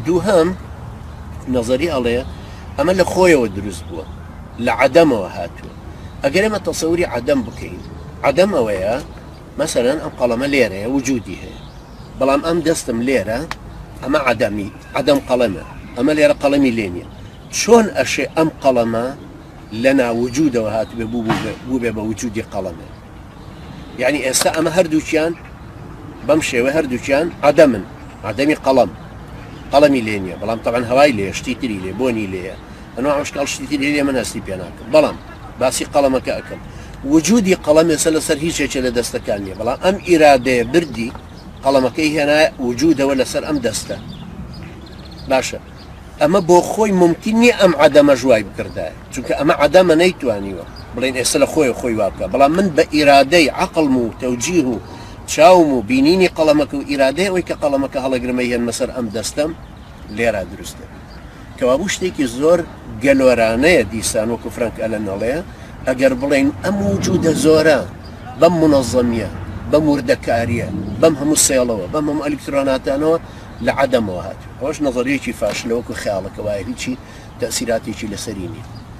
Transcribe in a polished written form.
دووهەم نظری ئەڵێ ئەمە لە خۆیەوە دروست بووە لە عەدەمەوە هاتووە ئەگەر ئێمە تەسەوری عەدەم بکەین عەدەم ئەوەیە مەسەلەن ئەم قەڵەمە لێرەیە وجودی هەیە بەڵام ئەم دەستم لێرە ئەمە عەدەمی عەدەم قەڵەمە ئەمە لێرە قەڵەمی لێ نییە چۆن ئەشێ ئەم قەڵەمە لە ناوجودەوە هاتووێ بوو بێ بە وجودی قەڵەمە یعنی ئێستا ئەمە هەردووچیان بەم شێوە هەردووچیان عەدەمن عەدەمی قەڵەمی لێ نییە بەڵام تەبەن هەوای لێ شتی تری لێ بۆنی لێیە ئەنوە ئەمشکال شتی تری لێ من هەستی پێ ناکەم بەڵام باسی قەڵەمەکە ئەەکەم وجودی قەڵەم ێستا لەسەر هیچێکە لە دەستەکان نییە بەڵام ئەم ئیرادەیە بردی قەڵەمەکەی هێنا وجودەوە لەسەر ئەم دەستە باشە ئەمە بۆ خۆی ممکن نییە ئەم عەدەمە ژوای بکردایە چونکە ئەمە عەدەمە نەیتوانیوە بڵێن ئێستا لە خۆی وا بکە بەڵام من بە ئیرادەی عەقڵم و تەوجیه و چاوم و بینینی قەڵەمەکە و ئیرادەی ئەوەی کە قەڵەمەکە هەڵەگرمە هێن مەسەر ئەم دەستەم لێرا دروستە کەوا بوو شتێکی زۆر گەلۆرانەیە دیسان وەکو فرەنک ئەلەنەڵێ ئەگەر بڵێن ئەم وجودە زۆرە بەم منەظەمیە بەم وردەکاریە بەم هەموو سێڵەوە بەم هەموو ئەلکترۆناتانەوە لە عەدەمەوە هاتووە ئەوەش نەظەریەکی فاشلە وەکو خەیاڵەکە وایە هیچی تەئسیراتێکی لەسەری نییە